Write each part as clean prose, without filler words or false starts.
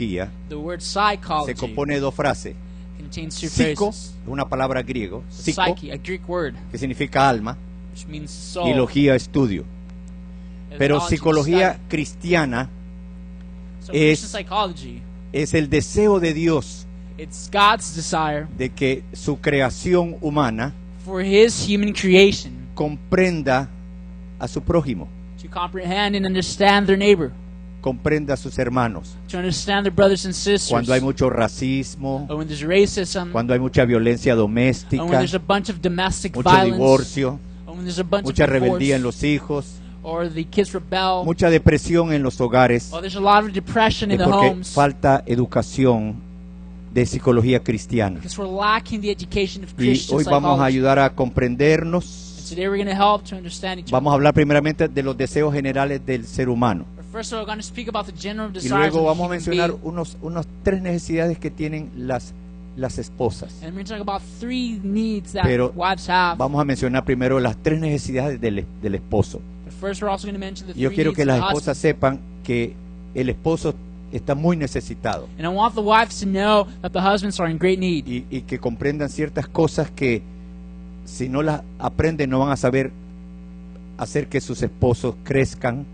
The word se psychology compone de dos frases. contains two Psico, phrases. es una palabra griego, psico, Psyche, a Greek word, que significa alma, which means y soul. logía, estudio. and Pero knowledge and psicología study. cristiana So es- Christian psychology, es el deseo de Dios it's God's desire de que su creación humana for His human creation comprenda a su prójimo, to comprehend and understand their neighbor, comprenda a sus hermanos. to understand their brothers and sisters. Cuando hay mucho racismo, Or when there's racism, cuando hay mucha violencia or when doméstica, there's a bunch of domestic mucho violence, divorcio, or when there's a bunch mucha of divorce, rebeldía en los hijos, or the kids rebel, mucha depresión en los hogares, or there's a lot of depression in es the porque homes, falta educación de psicología cristiana. because we're lacking the education of Y Christian hoy vamos a psychology. ayudar a And comprendernos. today we're going to help to understand each Vamos a other. hablar primeramente de los deseos generales del ser humano. But first of all, we're going to speak about the general Y desires luego of the vamos a human mencionar being. unas tres necesidades que tienen las esposas. And we're going to talk about three needs that Pero wives have. vamos a mencionar primero las tres necesidades del esposo. But first we're also going to mention the Y yo three quiero needs que of las the esposas husband. sepan que el esposo está muy necesitado And I want the wives to know that the husbands are in great need. y que comprendan ciertas cosas que si no las aprenden no van a saber hacer que sus esposos crezcan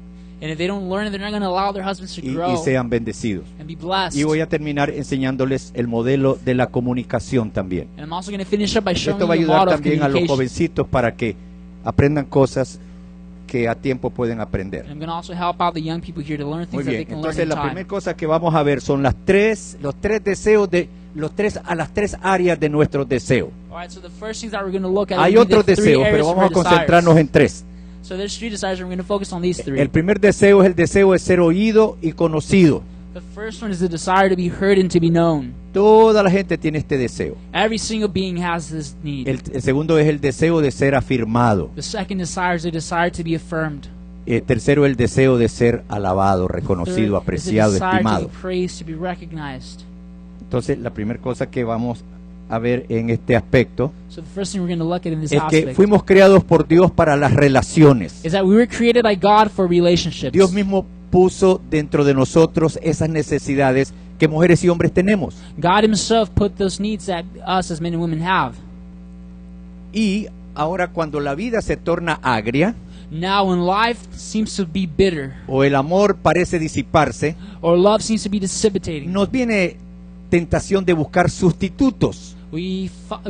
And if they don't learn it, they're not going to allow their husbands to y grow sean bendecidos. and be blessed. Y voy a terminar enseñándoles el modelo de la comunicación también. And I'm also going to finish up by showing Esto va a you the ayudar model of también a los communication. jovencitos para que aprendan cosas que a tiempo pueden aprender. And I'm going to also help out the young people here to learn Muy things that they bien, can learn entonces in la time. primera cosa que vamos a ver son los tres deseos de las tres áreas de nuestros deseos. Alright, so the first things that we're going to look at Hay will be otros the three deseos, areas pero of vamos a our desires. concentrarnos en tres. So there's three desires, and we're going to focus on these three. El primer deseo es el deseo de ser oído y conocido. The first one is the desire to be heard and to be known. Toda la gente tiene este deseo. Every single being has this need. El segundo es el deseo de ser afirmado. The second desire is the desire to be affirmed. Tercero, el deseo de ser alabado, reconocido, Third is the apreciado, desire estimado. to be praised, to be recognized. Entonces, la primera cosa que vamos a ver en este aspecto So the first thing we're going to look at in this es que aspect fuimos creados por Dios para las relaciones. is that we were created by God for relationships. Dios mismo puso dentro de nosotros esas necesidades que mujeres y hombres tenemos. God Himself put those needs that us as men and women have. Y ahora cuando la vida se torna agria Now, when life seems to be bitter, o el amor parece disiparse, or love seems to be dissipating, nos viene tentación de buscar sustitutos. we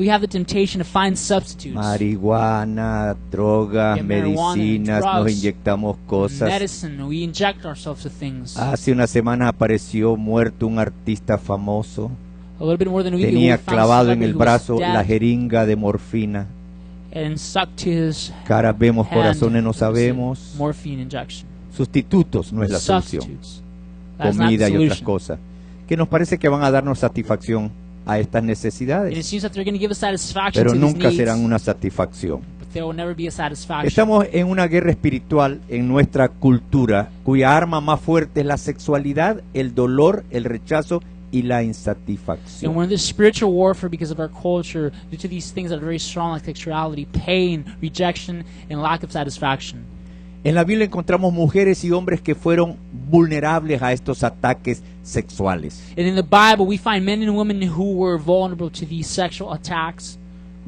have the temptation to find substitutes. Marihuana, drogas, Yeah, marijuana, medicinas, nos drugs, inyectamos cosas. Medicine, we inject ourselves with things. Hace una semana apareció muerto un artista famoso. A little bit more than a week ago, we Tenía found clavado en somebody el who was brazo dead la jeringa de morfina. and sucked to his Caras vemos, hand corazones no was a sabemos. morphine injection. Sustitutos no es la solución. Substitutes. That's not the Comida y otras solution. cosas que nos parece que van a darnos satisfacción a estas And it necesidades, seems that they're going to give us satisfaction pero to these nunca needs, serán una satisfacción. but there will never be a satisfaction. Estamos en una guerra espiritual en nuestra cultura cuya arma más fuerte es la sexualidad, el dolor, el rechazo y la And insatisfacción. we're in this spiritual warfare because of our culture, due to these things that are very strong, like sexuality, pain, rejection, and lack of satisfaction. En la Biblia encontramos mujeres y hombres que fueron vulnerables a estos ataques sexuales And in the Bible, we find men and women who were vulnerable to these sexual attacks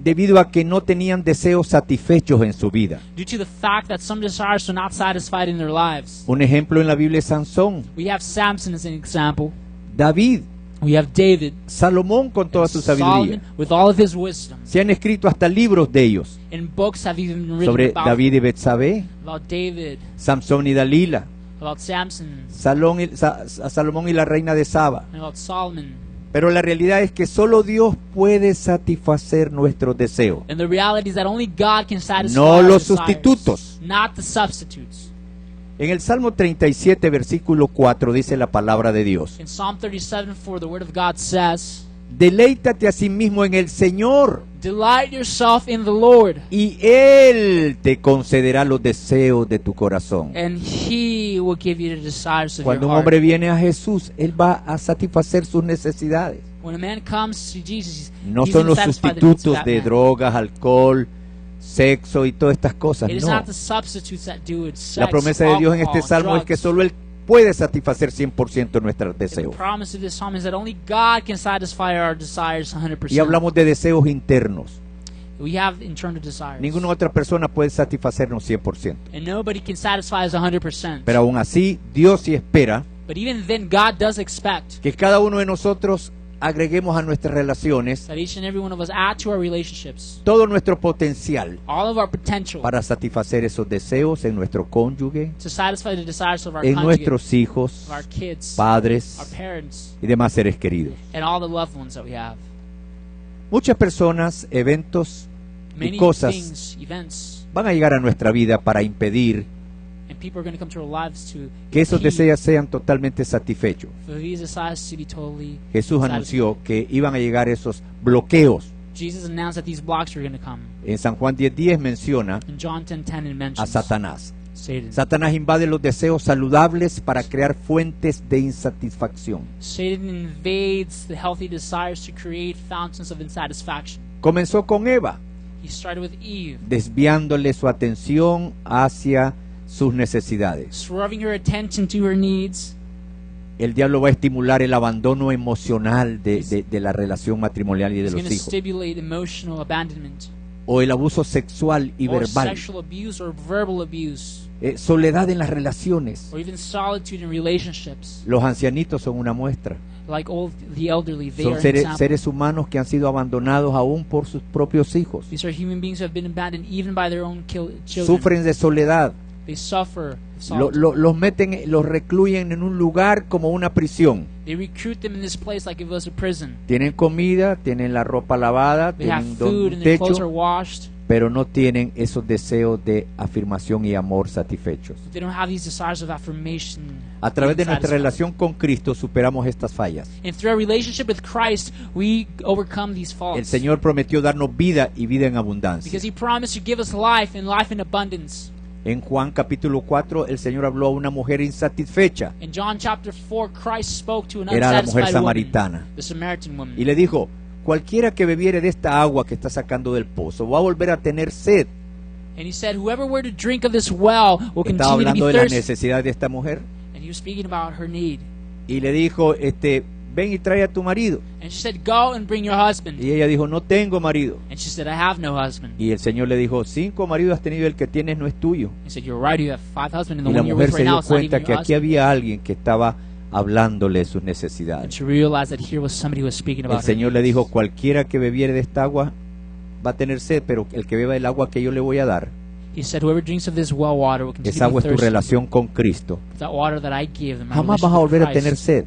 debido a que no tenían deseos satisfechos en su vida. due to the fact that some desires were not satisfied in their lives. Un ejemplo en la Biblia es Sansón, We have Samson as an example. David, We have David, Salomón con toda su Solomon, sabiduría. with all of his wisdom. Se han escrito hasta libros de ellos And books have even been written sobre David y Betsabé, about David, Samson y Dalila, about Samson, Salomón y la reina de Saba. and about Solomon. Pero la realidad es que solo Dios puede satisfacer nuestros deseos. And the reality is that only God can satisfy No our los desires, sustitutos. not the substitutes. En el Salmo 37, versículo 4, dice la palabra de Dios: In Psalm 37:4, the Word of God says, deleítate a sí mismo en el Señor, "Delight yourself in the Lord, y Él te concederá los deseos de tu corazón. and He will give you the desires of Cuando your un heart." hombre viene a Jesús, Él va a satisfacer sus necesidades. When a man comes to Jesus, No he's son gonna los satisfy the needs of sustitutos that de man. drogas, alcohol, sexo y todas estas cosas. It is No. not the substitutes that do it. La Sex, promesa de Dios en este alcohol, salmo es drugs. que solo Él puede satisfacer 100% nuestros The deseos. promise of this psalm is that only God can satisfy our desires Y 100%. hablamos de deseos internos. We have internal desires. Ninguna otra persona puede satisfacernos 100%. And nobody can satisfy us 100%. Pero aún así, Dios sí espera But even then, God does expect que cada uno de nosotros agreguemos a nuestras relaciones that each and every one of us add to our relationships todo nuestro potencial all of our potential para satisfacer esos deseos en nuestro cónyuge, to satisfy the desires of our en conjugate, nuestros hijos, of our kids, padres our parents, y demás seres queridos. and all the loved ones that we have. Muchas personas, eventos y Many cosas things, events, van a llegar a nuestra vida para impedir and people are going to come to our lives to que esos impede deseos sean totalmente satisfechos. for these desires to be totally Jesús satisfied. anunció que iban a llegar esos bloqueos. Jesus announced that these blocks were going to come. En San Juan 10:10 menciona In John 10:10 it a mentions Satanás. Satan. Satanás invade los deseos saludables para crear fuentes de insatisfacción. Satan invades the healthy desires to create fountains of insatisfaction. Comenzó con Eva, He started with Eve, desviándole su atención hacia sus necesidades. swerving her attention to her needs. El diablo va a estimular el abandono emocional de la relación matrimonial y de He's going los to hijos, stimulate emotional abandonment, o el abuso sexual y or verbal, sexual abuse, or verbal abuse, soledad en las relaciones. or even solitude in relationships. Los ancianitos son una muestra. Like the elderly, they Son are an example. seres humanos que han sido abandonados aún por sus propios hijos. These are human beings who have been abandoned even by their own children. Sufren de soledad. They suffer solitude. Los meten, los recluyen en un lugar como una prisión. They recruit them in this place like if it was a prison. Tienen comida, tienen la ropa lavada, They have tienen food un and their clothes are techo, washed. pero no tienen esos deseos de afirmación y amor satisfechos. They don't have these desires of affirmation. A través de being nuestra satisfied. relación con Cristo superamos estas fallas. And through our relationship with Christ, we overcome these El faults. Señor prometió darnos vida y vida en abundancia. Because He promised to give us life and life in abundance. En Juan capítulo 4 el Señor habló a una mujer insatisfecha In John chapter 4, Christ spoke to an Era la mujer unsatisfied samaritana. woman, the Samaritan woman. y le dijo: cualquiera que bebiere de esta agua que está sacando del pozo va a volver a tener sed. And He said, whoever were to drink of this well will Estaba continue to hablando be de la thirsty. necesidad de esta mujer And He was speaking about her need. y le dijo: ven y trae a tu marido. And she said, go and bring your husband. Y ella dijo: no tengo marido. And she said, I have no husband. Y el Señor le dijo: 5 maridos has tenido, el que tienes no es tuyo. He said, you're right, you have 5 husbands, and Y the la one you're mujer with se right now dio is not cuenta even que your aquí husband. había alguien que estaba hablándole de sus And necesidades. she realized that here was somebody who was speaking El about her Señor le needs. dijo: cualquiera que bebiere de esta agua va a tener sed, pero el que beba del agua que yo le voy a dar, He said, whoever drinks of this well water will continue esa agua to es be tu thirsty. relación con Cristo. That water that I give them, my Jamás vas a relationship with volver a tener Christ, sed.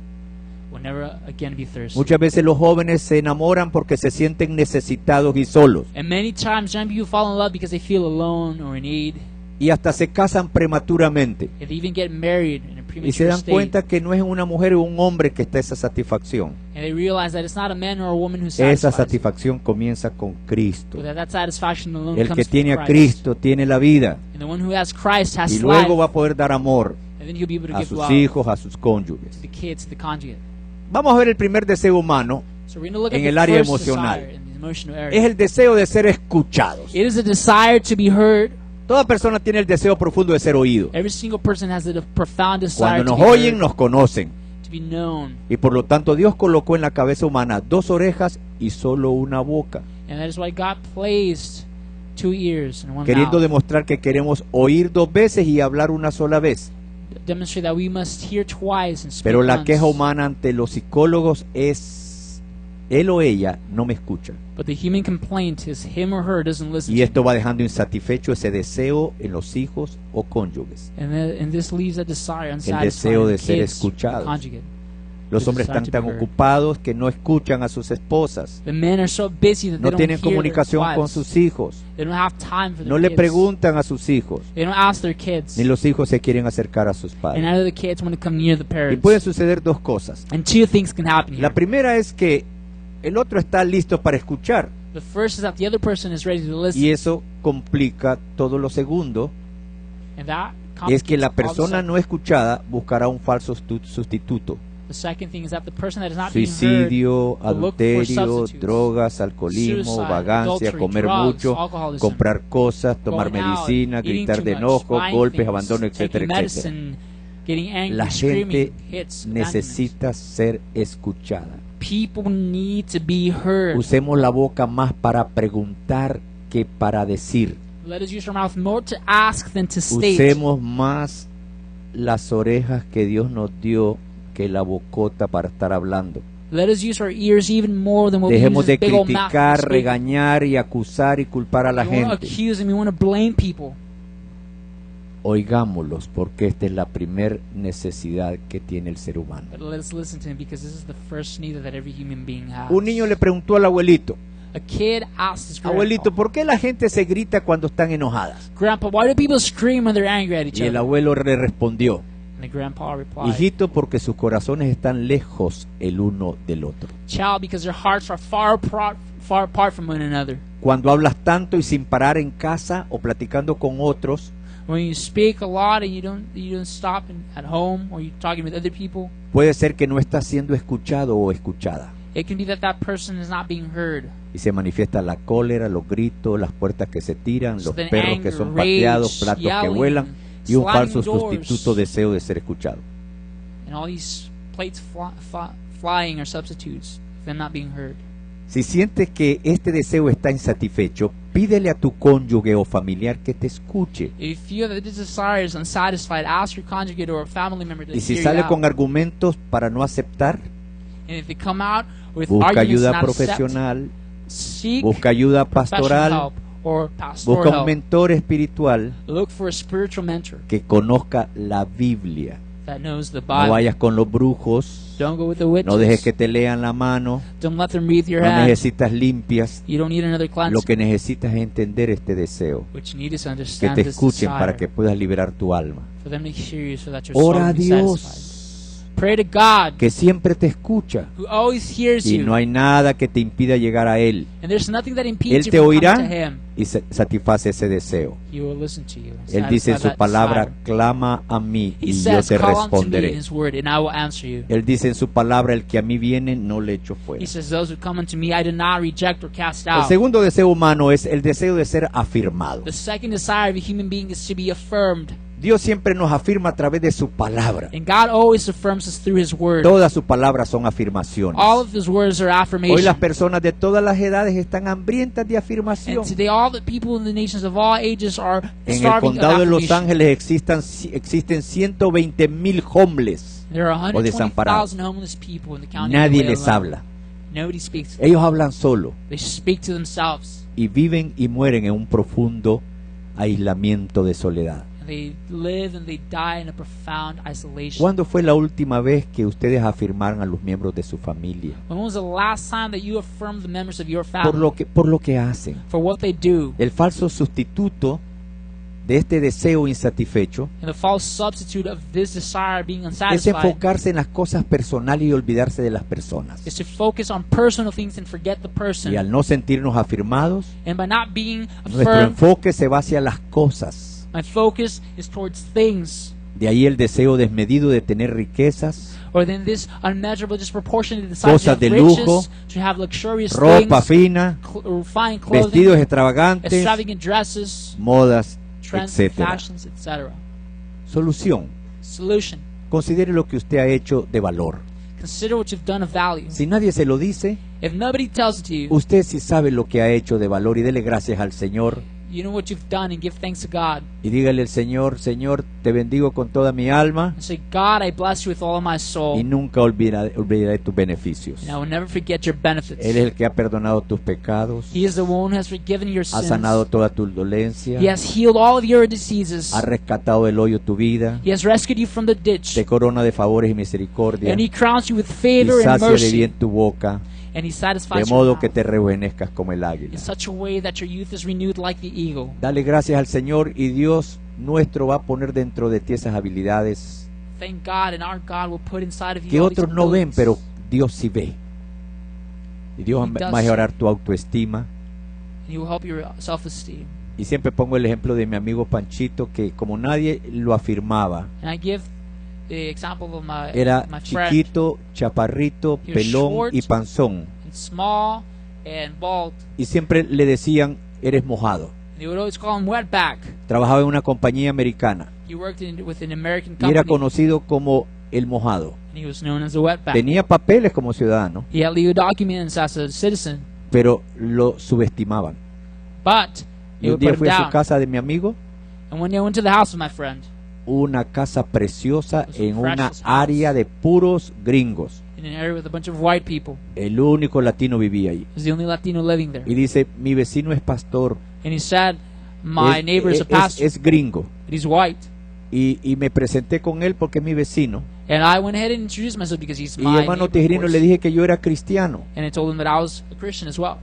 will never again be thirsty. Muchas veces los jóvenes se enamoran porque se sienten necesitados y solos, And many times young people fall in love because they feel alone or in need. y hasta se casan prematuramente And they even get married in a y se premature dan state. cuenta que no es una mujer o un hombre que está esa satisfacción. And they realize that it's not a man or a woman who Esa satisfies. satisfacción comienza con Cristo. But that satisfaction alone El que comes tiene from a Christ. Cristo tiene la vida, And the one who has Christ has y life. luego va a poder dar amor And then he'll be able to a give sus love hijos, a sus cónyuges. to the kids, to the conjugate. Vamos a ver el primer deseo humano. So we're going to look En at el the área first emocional. desire in the emotional area. Es el deseo de ser escuchados. It is a desire to be heard. Toda persona tiene el deseo profundo de ser oído. Every single person has a profound desire Cuando to nos be oyen, heard, nos conocen. to be known. Y por lo tanto Dios colocó en la cabeza humana 2 orejas y solo una boca, And that is why God placed 2 ears and 1 queriendo mouth. demostrar que queremos oír 2 veces y hablar una sola vez. Demonstrate that we must hear twice and speak Pero la once. queja humana ante los psicólogos es: él o ella no me escucha. But the human complaint is him or her doesn't listen Y to esto va dejando insatisfecho ese deseo en los hijos o cónyuges. me. And this leaves a desire unsatisfied deseo de in ser kids, escuchados. conjugate. Los The hombres desire están to tan be heard. ocupados que no escuchan a sus esposas, The men are so busy that no they tienen don't hear comunicación their con wives. sus hijos, They don't have time for their no le kids. preguntan a sus hijos, They don't ask their kids. ni los hijos se quieren acercar a sus And padres. neither the kids want to come near the Y parents. pueden suceder 2 cosas. And 2 things can happen here. La primera es que el otro está listo para escuchar, The first is that the other person is ready to listen. y eso complica todo lo segundo. And that Es que la complicates all the persona second. no escuchada buscará un falso sustituto. The second thing is that the person that is not being heard Suicidio, will look for adulterio, substitutes. drogas, alcoholismo, Suicide, vagancia, adultery, comer drugs, mucho, alcoholism, comprar cosas, tomar going out, medicina, eating gritar too de much, enojo, buying golpes, things, abandono, etcétera, taking etcétera. medicine, getting angry, La screaming, gente hits, abandonment. necesita ser escuchada. People need to be heard. Usemos la boca más para preguntar que para decir. Let us use our mouth more to ask than to state. Usemos más las orejas que Dios nos dio que la bocota para estar hablando. Let us use our ears even more than what Dejemos we de use this big old mouth to criticar, speak. regañar y acusar y culpar a la We want to gente. accuse and we want to blame people. Oigámoslos, porque esta es la primer necesidad que tiene el ser humano. But let us listen to him because this is the first need that every human being has. Un niño le preguntó al abuelito, A kid asked his abuelito, grandpa, ¿por qué la gente se grita cuando están enojadas? Grandpa, why do people scream when they're angry at each Y el other? abuelo le respondió, And the grandpa replied, hijito, porque sus corazones están lejos el uno del otro. child, because their hearts are far apart from one another. Cuando hablas tanto y sin parar en casa o platicando con otros, When you speak a lot and you don't stop at home or you're talking with other people, puede ser que no estás siendo escuchado o escuchada. it can be that person is not being heard. Y se manifiesta la cólera, los gritos, las puertas que se tiran, So los then perros que anger, son rage, pateados, platos que yelling, vuelan y un slamming falso doors. sustituto deseo de ser escuchado. And all these plates flying are substitutes of them not being heard. Si sientes que este deseo está insatisfecho, pídele a tu cónyuge o familiar que te escuche. If you feel that this desire is unsatisfied, ask your conjugate or a family member to Y si hear sale you con out. argumentos para no aceptar, And if they come out with busca arguments ayuda not accept, profesional, seek busca ayuda professional pastoral, help or pastoral busca un help. mentor espiritual Look for a spiritual mentor que conozca la Biblia. that knows the No Bible. vayas con los brujos, Don't go with the witches. no dejes que te lean la mano, Don't let them read your no hand. necesitas limpias. You don't need another Lo cleanse. que necesitas es entender este deseo, What you need is to que understand te this escuchen desire, para que puedas liberar tu alma. for them to hear you so that your Ora a soul can be satisfied. Dios, Pray to God, que siempre te escucha, who always hears y you. no hay nada que te impida llegar a Él. And there's nothing that Él impedes you te from oirá coming to Him. y satisface ese deseo. He will listen to you. and Él dice en satisfy su that palabra, desire. clama a mí He y yo says, te call unto me in responderé. His word, and I will answer you. Él dice en su palabra, el que a mí viene no le echo fuera. He says, those who come unto me, I do not reject or cast El out. segundo deseo humano es el deseo de ser afirmado. The second desire of a human being is to be affirmed. Dios siempre nos afirma a través de su palabra. And God always affirms us through His word. Todas sus palabras son afirmaciones. All of His words are Hoy affirmation. las personas de todas las edades están hambrientas de And afirmación. today all the people in the nations of all ages are En el starving of condado de Los affirmation. Ángeles existen 120,000 homeless. There are o desamparados. 120,000 homeless people in the county Nadie of LA les alone. habla. Nobody speaks to them. Ellos hablan solo They speak to themselves. y viven y mueren en un profundo aislamiento de soledad. And they live and they die in a profound isolation. ¿Cuándo fue la última vez que ustedes afirmaron a los miembros de su familia? When was the last time that you affirmed the members of your family Por lo que hacen. for what they do? El falso sustituto de este deseo insatisfecho And the false substitute of this desire being es unsatisfied enfocarse en las cosas personales y olvidarse de las personas. is to focus on personal things and forget the person. Y al no sentirnos afirmados, And by not being nuestro affirmed, enfoque se va hacia las cosas. my focus is towards things. De ahí el deseo desmedido de tener riquezas, Or then this unmeasurable, disproportionate desire to Cosas have de riches, lujo, to have luxurious ropa things, fina, fine clothing, vestidos extravagantes, extravagant dresses, modas, trends, etc. fashions, etc. Solución. Solution: Considere lo que usted ha hecho de valor. consider what you've done of value. Si nadie se lo dice, If nobody tells it to you, usted sí sabe lo que ha hecho de valor y dele gracias al Señor. you know what you've done and give thanks to God. Y dígale al Señor, Señor, te bendigo con toda mi alma And say, God, I bless you with all of my soul, y nunca olvidaré tus beneficios. and I will never forget your benefits. Él es el que ha perdonado tus pecados, He is the one who has forgiven your ha sins. sanado toda tu dolencia, He has healed all of your diseases. ha rescatado del hoyo tu vida, He has rescued you from the ditch. te corona de favores y misericordia And He crowns you with y favor and sacia de mercy. bien tu boca, And He de satisfies your modo mouth que te rejuvenezcas como el águila. in such a way that your youth is renewed like the eagle. Dale gracias al Señor y Dios nuestro va a poner dentro de ti esas habilidades Thank God, and our God will put inside of you que all these otros no ven, abilities. pero Dios sí ve. Y Dios He does va a mejorar tu autoestima. And He will help your self-esteem. Y siempre pongo el ejemplo de mi amigo Panchito, que como nadie lo afirmaba, And I give the example of era my friend, chiquito, chaparrito, He was pelón short. y panzón. and small and bald. Y siempre le decían, eres mojado. They would always call him wetback. Trabajaba en una compañía americana. He worked with an American y era company, conocido como el mojado. and he was known as the wetback. Tenía papeles como ciudadano, He had legal documents as a citizen, pero lo subestimaban. but Y they un would día put him fui a su down. casa de mi amigo, And one day I went to the house of my friend, una casa preciosa It was a en una precious house. área de puros gringos. in an area with a bunch of white people. El único latino vivía ahí. He was the only Latino living there. Y dice, mi vecino es pastor, And he said, my neighbor is a pastor, es gringo. but he's white. Y me presenté con él porque es mi vecino. And I went ahead and introduced myself because he's Y my hermano neighbor, of Tejerino course. le dije que yo era cristiano. And I told him that I was a Christian as well.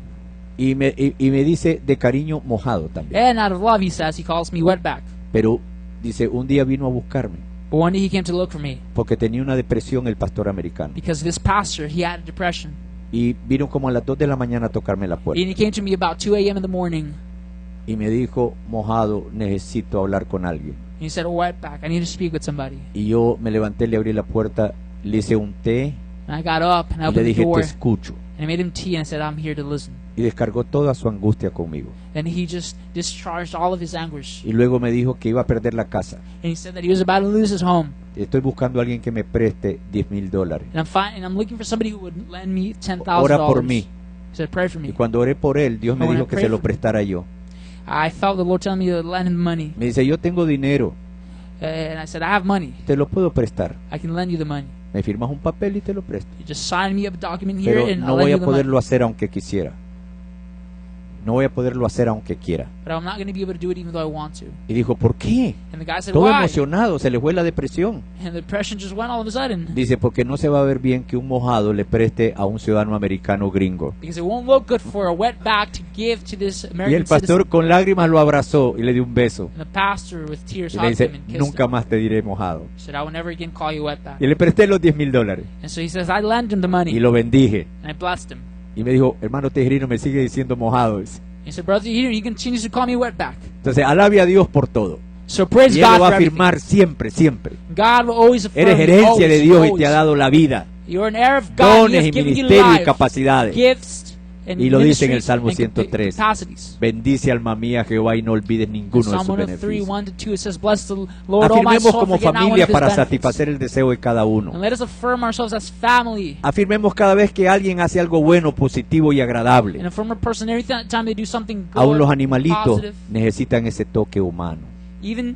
Y me dice de cariño mojado también. And out of love, he says, he calls me wetback. Pero dice, un día vino a buscarme But one day he came to look for me porque tenía una depresión el pastor americano. because this pastor, he had depression. Y vino como a las 2 de la mañana a tocarme la puerta. And he came to me about 2 a.m. in the morning. Y me dijo, mojado, necesito hablar con alguien. And he said, wetback, I need to speak with somebody. Y yo me levanté, le abrí la puerta, le hice un té And I got up and I y le opened the dije, door. te escucho. And I made him tea and I said, I'm here to listen. Y descargó toda su angustia conmigo. And he just discharged all of his anguish. Y luego me dijo que iba a perder la casa. And he said that he was about to lose his home. Estoy buscando a alguien que me preste $10,000. And I'm looking for somebody who would lend me $10,000. Ora por mí. He said, pray for Y me. cuando oré por él, Dios me When I dijo que prayed se lo for him. prestara yo. I felt the Lord telling me to lend him money. Me dice, yo tengo dinero, And I said, I have money. te lo puedo prestar. I can lend you the money. Me firmas un papel y te lo presto. You just sign me a document here Pero and no I'll lend voy you a the money. poderlo hacer aunque quisiera. No voy a poderlo hacer aunque quiera. But I'm not going to be able to do it even though I want to. Y dijo, ¿por qué? And the guy said, Todo why? emocionado, se le fue la depresión. And the depression just went all of a sudden. Dice, porque no se va a ver bien que un mojado le preste a un ciudadano americano gringo. Because it won't look good for a wetback to give to this Y American el pastor citizen. con lágrimas lo abrazó y le dio un beso. And the pastor with tears Y le hugged dice, him and kissed nunca him. más te diré mojado. He said, I will never again call you wetback. Y le presté los $10,000 And so he says, I lent him the money. y lo bendije. And I blessed him. Y me dijo, hermano Tejerino, me sigue diciendo mojado. He said, brother, he continues to call me wetback. Entonces, alabe a Dios por todo. So praise Y Él God lo va for a everything. afirmar siempre, siempre. God will always affirm Eres you, herencia de always, Dios y te always. ha dado la vida, You're an heir of God. He dones has y given you ministerios y life, capacidades. gifts, and Y lo dice en el ministries Salmo and 103. capacities. Bendice alma mía Jehová y no olvides ninguno de Psalm sus 103, beneficios. 1-2, it says, bless the Lord, all my Afirmemos soul, como forget not one familia of his para benefits. satisfacer el deseo de cada And uno. let us affirm ourselves as family. Afirmemos cada vez que alguien hace algo bueno, positivo y agradable. And affirm a person every time they do something Aún los good, animalitos positive. necesitan ese toque humano. Even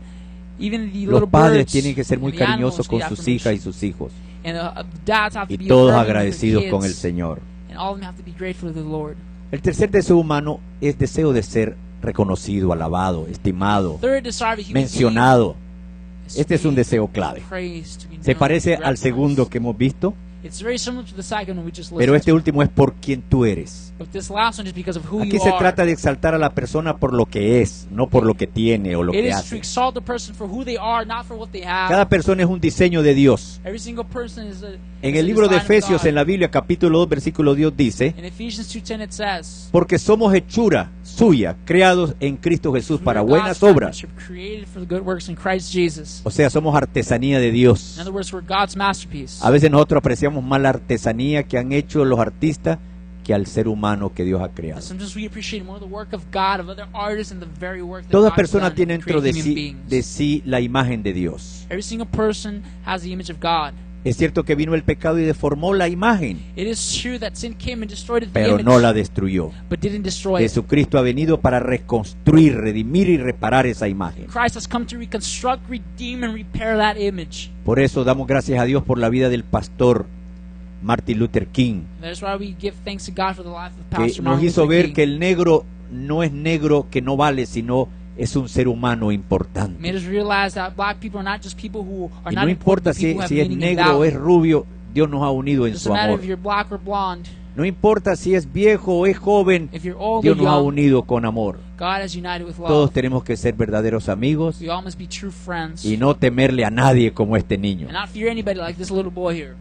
the Los little padres birds tienen que ser muy and the animals cariñosos con need sus hijas y affirmation. sus hijos. And dads have to Y be todos affirming with their agradecidos con el kids. Señor. And all of them have to be grateful to the Lord. El tercer deseo humano es deseo de ser reconocido, alabado, estimado, Third desire of a human mencionado. being is Este es to un be deseo clave. praised, to be Se known, parece al recognized. segundo que hemos visto, It's very similar to the second one we just pero listed. este último es por quien tú eres. But this last one is because of who Aquí you se are. trata de exaltar a la persona por lo que es, no por lo que tiene o lo It que is to hace. exalt the person for who they are, not for what they have. Cada persona es un diseño de Dios. Every single person is a En is el a libro de design of Efesios, God. en la Biblia, capítulo 2, versículo 2 dice, In Ephesians 2:10 it says, porque somos hechura suya, creados en Cristo Jesús "We para are buenas God's obras. workmanship, created for the good works in Christ Jesus." O sea, somos artesanía de Dios. In other words, we're God's masterpiece. A veces nosotros apreciamos más la artesanía que han hecho los artistas que al ser humano que Dios ha creado. And sometimes we appreciate more the work of God, of other artists, and the very work that Toda God has persona done tiene in dentro de creating sí, human de beings. sí la imagen de Dios. Every single person has the image of God. Es cierto que vino el pecado y deformó la imagen, It is true that sin came and destroyed the pero image, no la destruyó. but didn't destroy it. Jesucristo ha venido para reconstruir, redimir y reparar esa imagen. Christ has come to reconstruct, redeem, and repair that image. Por eso damos gracias a Dios por la vida del pastor Martin Luther King, That's why we give thanks to God for the life of que Pastor nos Martin hizo Luther ver King. que el negro no es negro que no vale, sino es un ser humano Made importante. us realize that black people are not just people who are Y not no important, importa but people who have si es meaning and negro o value. es rubio, Dios nos ha unido en It su doesn't matter amor. if you're black or blonde, No importa si es viejo o es joven, if you're old Dios or nos ha young, unido con amor. God has united with Todos love. tenemos que ser verdaderos amigos We all must be true friends y no temerle a nadie como este niño. and not fear anybody like this little boy here.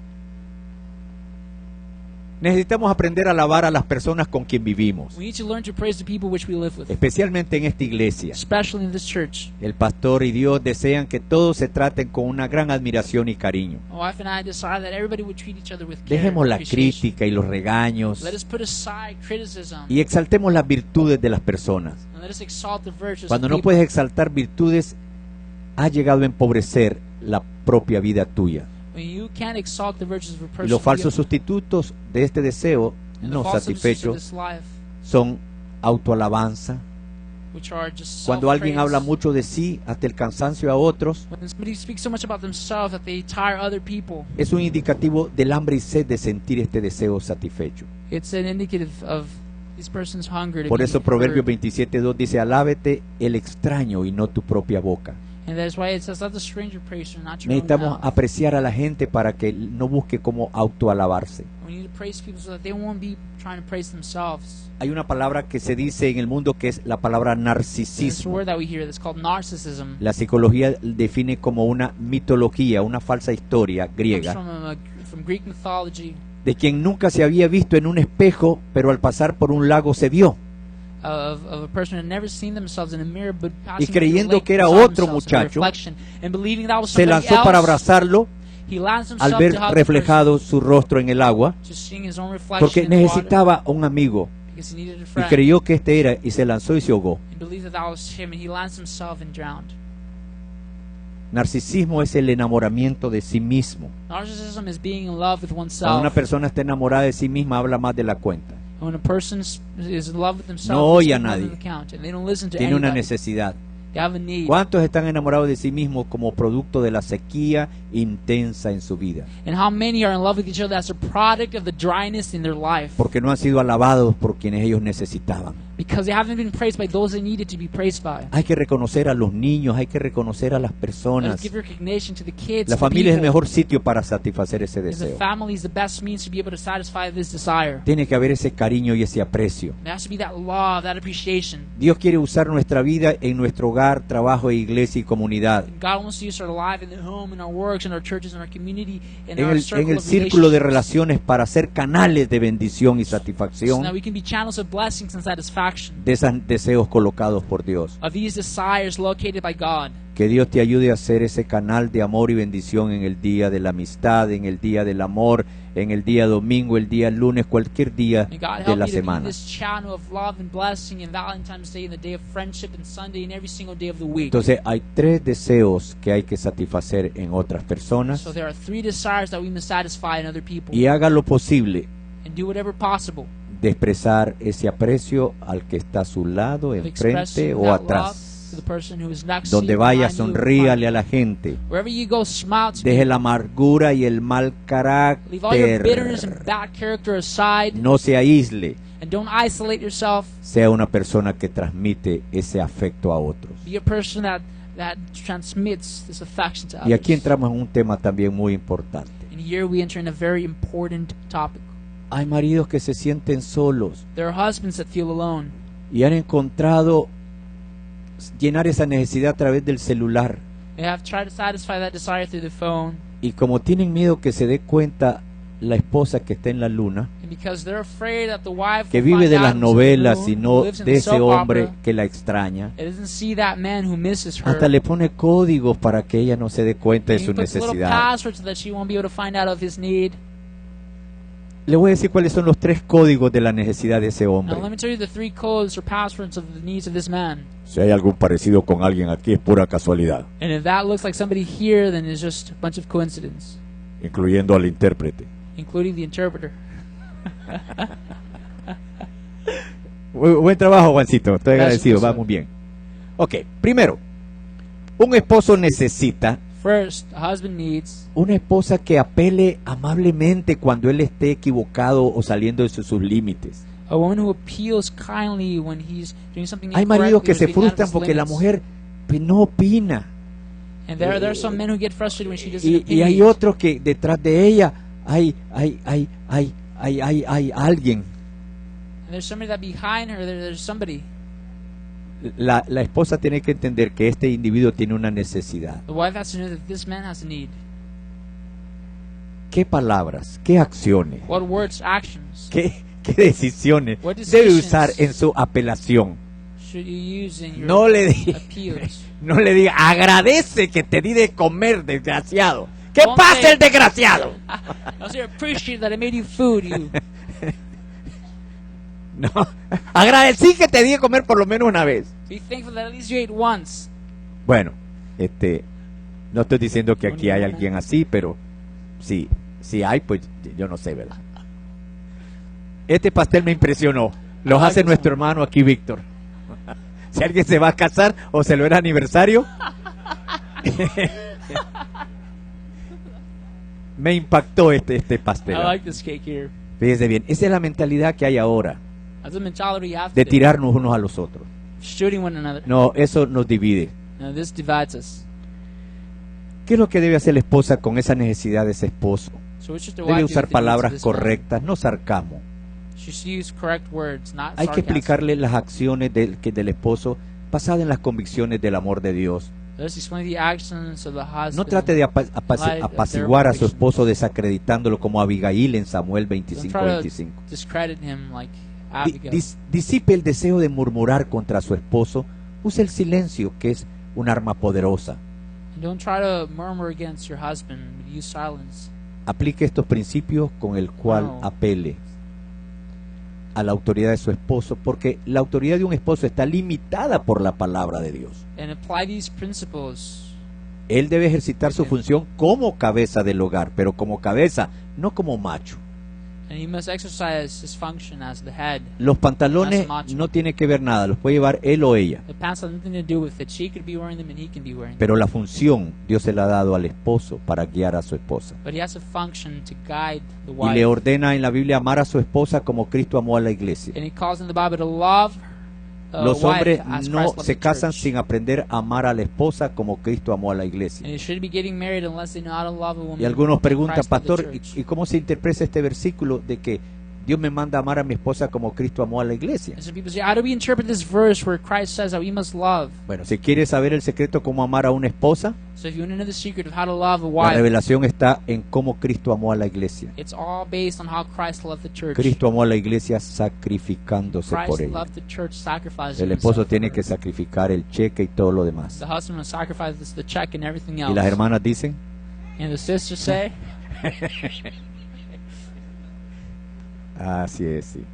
Necesitamos aprender a alabar a las personas con quien vivimos, We need to learn to praise the people which we live with, especialmente en esta iglesia. especially in this church. El pastor y Dios desean que todos se traten con una gran admiración y cariño. My wife and I decided that everybody would treat each other with care Dejemos and la appreciation. crítica y los regaños Let us put aside criticism y exaltemos las virtudes de las personas. and let us exalt the virtues Cuando of no people. puedes exaltar virtudes, ha llegado a empobrecer la propia vida tuya. When you can't exalt the virtues of a Y person, los falsos sustitutos de este deseo and no the false substitutes of satisfechos this life, son autoalabanza. which are just Cuando alguien self-praise. habla mucho de sí hasta el cansancio a otros, When somebody speaks so much about themselves that they tire other people, es un indicativo del hambre y sed de sentir este deseo satisfecho. it's an indicative of this person's hunger to Por be eso Proverbios heard. 27:2 dice, alábete el extraño y no tu propia boca. And that's why it says, let the stranger praise you, not your own Necesitamos mouth. apreciar a la gente para que no busque cómo autoalabarse. We need to praise people so that they won't be trying to praise themselves. Hay una palabra que se dice en el mundo que es la palabra There's a narcisismo. word that we hear that's called narcissism. La psicología define como una mitología, una falsa historia It griega, comes from Greek mythology de quien nunca se había visto en un espejo, pero al pasar por un lago se vio. of a person who had never seen themselves in a mirror, but Y passing through creyendo the lake que era saw otro themselves in a muchacho, reflection, and believing that was Se somebody lanzó para else, abrazarlo he lanced al himself ver to hug the reflejado su rostro en el agua, person, just seeing his own reflection porque in the water, necesitaba un amigo because he needed a y friend. creyó que este era y se lanzó y se ahogó. He believed that that was him, and he lanced himself and drowned. Narcisismo es el enamoramiento de sí mismo. Narcissism is being in love with Cuando oneself. una persona está enamorada de sí misma, habla más de la cuenta. When a person is in love with themselves, No oye they a speak more than nadie. the count, and they don't listen to Tiene una anybody. necesidad. They have a need. ¿Cuántos están enamorados de sí mismos como producto de la sequía intensa en su vida? And how many are in love with each other as a product of the dryness in their life? Porque no han sido alabados por quienes ellos necesitaban. Because they haven't been praised by those they needed to be praised by. Hay que reconocer a los niños, hay que reconocer a las Let's personas. give recognition to the kids. La to the familia es el people. mejor sitio para satisfacer ese Because the deseo. family is the best means to be able to satisfy this desire. Tiene que haber ese cariño y ese aprecio. There has to be that love, that appreciation. Dios quiere usar nuestra vida en nuestro hogar, trabajo, iglesia y comunidad. And God wants to use our life in the home, in our works, in our churches, in our community, in En our el circle of círculo de relationships, relaciones para ser canales de bendición y so satisfacción that we can be channels of blessings and satisfaction de esos deseos colocados por Dios. of these desires located by God. Que Dios te ayude a ser ese canal de amor y bendición en el día de la amistad, en el día del amor, en el día domingo, el día lunes, cualquier día May God de help la you to be semana. this channel of love and blessing in Valentine's Day, and the day of friendship, and Sunday, and every single day of the week. Entonces hay tres deseos que hay que satisfacer en otras personas So there are three desires that we must satisfy in other people, y haga lo posible and do whatever possible de expresar ese aprecio al que está a su lado, of enfrente expressing o that love atrás. to the person who is next to Donde you, vaya, behind you, sonríale a behind la gente. you. Wherever you go, smile to Deje people. la amargura y el mal Leave all your bitterness and carácter. bad character aside, No se aísle. and don't isolate yourself. Sea una persona que transmite ese afecto a otros. Be a person that transmits this affection to Y aquí others. entramos en un tema también muy importante. And here we enter in a very important topic. Hay maridos que se sienten solos There are husbands that feel alone, y han encontrado llenar esa necesidad a través del celular. they have tried to satisfy that desire through the phone, Y como tienen miedo que se dé cuenta la esposa que está en la luna, and because they're afraid that the wife que will vive find de out las into the novelas moon, y who no lives in de the ese soap hombre opera, que la extraña, it doesn't see that man who misses her. hasta le pone códigos para que ella no se dé cuenta de And he su puts little necesidad. passwords so that she won't be able to find out of his need. Le voy a decir cuáles son los tres códigos de la necesidad de ese Now hombre. let me tell you the three codes or passwords of the needs of this man. Si hay algún parecido con alguien aquí es pura casualidad, And if that looks like somebody here, then it's just a bunch of coincidence, incluyendo al intérprete. including the interpreter. Buen trabajo, Juancito. Estoy Gracias, agradecido. profesor. Vamos bien. Ok, primero, un esposo necesita First, a husband needs una esposa que apele amablemente cuando él esté equivocado o saliendo de sus límites. a woman who appeals kindly when he's doing something Hay maridos incorrectly que or se getting out of frustran his porque la limits. mujer pues, no opina. And there are some men who get frustrated when she doesn't Y hay opinion. otros que detrás de ella hay alguien. And there's somebody that behind her, there's somebody. La esposa tiene que entender que este individuo tiene una necesidad. The wife has to know that this man has a need. ¿Qué palabras, qué acciones, What words, actions qué decisiones What debe decisions usar en su apelación? should you use in your No le diga, appeals? no le diga, agradece que te di de comer, desgraciado. ¿Qué Don't pasa say- el desgraciado? I'll say, appreciate that I made you food, you. No, agradecí que te di de comer por lo menos una vez. Be thankful that at least you ate once. Bueno, No estoy diciendo que aquí hay alguien así, pero sí, si hay, pues yo no sé, ¿verdad? Este pastel me impresionó. Los hace nuestro hermano aquí, Víctor. Si alguien se va a casar o se lo era aniversario. Me impactó este pastel. I like this cake here. Fíjese bien, esa es la mentalidad que hay ahora, That's the mentality you have de today. tirarnos unos a los otros. Shooting one another. No, eso nos divide. No, this divides us. ¿Qué es lo que debe hacer la esposa con esa necesidad de ese esposo? So what should the Debe wife do usar with the needs of palabras this man? correctas, no sarcasmo. She should use correct words, not Hay que sarcasm. explicarle las acciones del esposo basadas en las convicciones del amor de Dios. Let's explain the actions of the husband. No trate de apaciguar a su esposo desacreditándolo como Abigail en Samuel Don't try 25:25. to discredit him like Abigail. Disipe el deseo de murmurar contra su esposo. Use el silencio, que es un arma poderosa. And don't try to murmur against your husband, but use silence. Aplique estos principios con el cual Wow. apele a la autoridad de su esposo, porque la autoridad de un esposo está limitada por la palabra de Dios. And apply these principles. Él debe ejercitar su función como cabeza del hogar, pero como cabeza, no como macho. And he must exercise his function as the head. Los pantalones As macho. no tiene que ver nada, los puede llevar él o ella, The pants have nothing to do with it. She could be wearing them and he can be wearing them. pero la función Dios se la ha dado al esposo para guiar a su esposa. But he has a function to guide the Y le wife. ordena en la Biblia amar a su esposa como Cristo amó a la iglesia. And he calls in the Bible to love Los wife hombres as no Christ loved se the casan church. sin aprender a amar a la esposa como Cristo amó a la iglesia. And they shouldn't be getting married unless they know how to love a woman. Y algunos like preguntan, Christ loved the pastor, church. ¿y cómo se interpreta este versículo de que Dios me manda a amar a mi esposa como Cristo amó a la iglesia? And some people say, how do we interpret this verse where Christ says that we must love? Bueno, si quieres saber el secreto cómo amar a una esposa, So if you want to know the secret of how to love a la wife, revelación está en cómo Cristo amó a la iglesia. it's all based on how Christ loved the church. Cristo amó a la iglesia sacrificándose por Christ ella. loved the church, sacrificing El esposo himself tiene for que her. sacrificar el cheque y todo lo demás. The husband must sacrifice the check and everything Y else. las hermanas dicen, And the sisters say, así es, sí.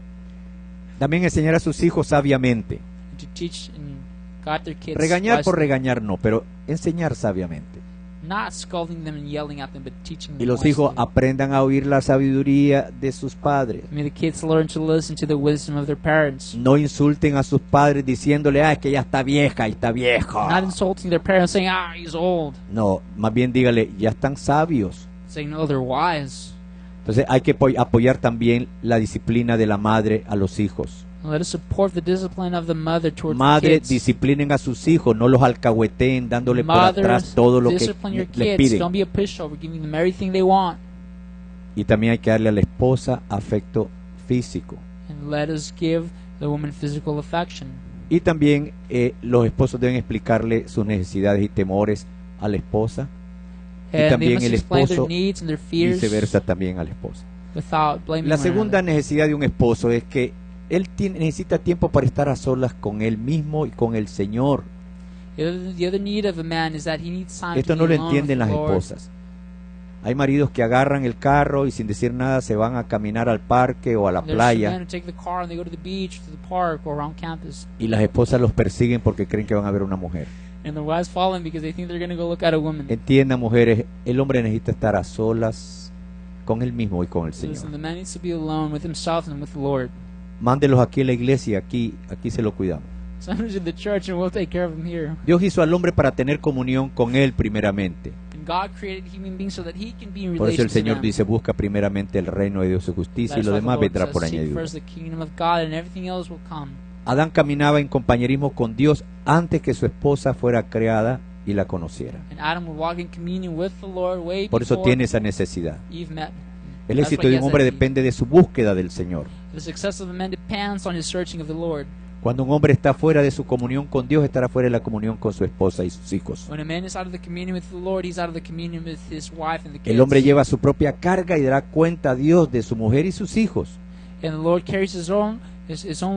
También enseñar a sus hijos sabiamente. to teach and guide their kids Regañar por wisely. regañar no, pero enseñar sabiamente. Not scolding them and yelling at them, but teaching them Y los hijos wisely. aprendan a oír la sabiduría de sus padres. May the kids learn to listen to the wisdom of their parents. No insulten a sus padres diciéndole, es que ya está vieja y está viejo. Not insulting their parents, saying, he's old. No, más bien dígale, ya están sabios. Saying, no, they're wise. Entonces hay que apoyar también la disciplina de la madre a los hijos. Let us support the discipline of the mother towards the Madre, kids. disciplinen a sus hijos, no los alcahueteen dándole por atrás Mothers, todo lo que discipline your les kids. piden. Don't be a pushover, giving them everything they want. Y también hay que darle a la esposa afecto físico. And let us give the woman physical affection. Y también los esposos deben explicarle sus necesidades y temores a la esposa. Y And they también must el explain their esposo needs and their y fears viceversa también a la esposa. without blaming La one segunda another. necesidad de un esposo es que él necesita tiempo para estar a solas con él mismo y con el Señor. The other need of a man is that he needs time Esto to no be lo alone with entienden the las Lord. esposas. Hay maridos que agarran el carro y sin decir nada se van a caminar al parque o a la There's some men playa who take the car and they go to the beach, to the park, or around campus. y las esposas los persiguen porque creen que van a ver una mujer. And their wives follow them because they think they're going to go look at a woman. Entiendan, mujeres, el hombre necesita estar a solas con él mismo y con el Listen, Señor. the man needs to be alone with himself and with the Lord. Mándelos aquí a la iglesia, aquí se lo cuidamos. Send him to the church and we'll take care of him here. Dios hizo al hombre para tener comunión con él primeramente. And God created human beings so that he can be in Por eso el relation to Señor them. dice, busca primeramente el reino de Dios y su justicia y That's lo why the demás Lord vendrá says, por seek añadidura. first the kingdom of God and everything else will come. Adán caminaba en compañerismo con Dios antes que su esposa fuera creada y la conociera. And Adam would walk in communion with the Lord way Por eso before tiene esa necesidad. Eve met. El That's éxito why he de has un hombre that need. depende de su búsqueda del Señor. The success of a man depends on his searching of the Lord. Cuando un hombre está fuera de su comunión con Dios, estará fuera de la comunión con su esposa y sus hijos. When a man is out of the communion with the Lord, he's out of the communion with his wife and the kids. El hombre lleva su propia carga y dará cuenta a Dios de su mujer y sus hijos. And the Lord carries his own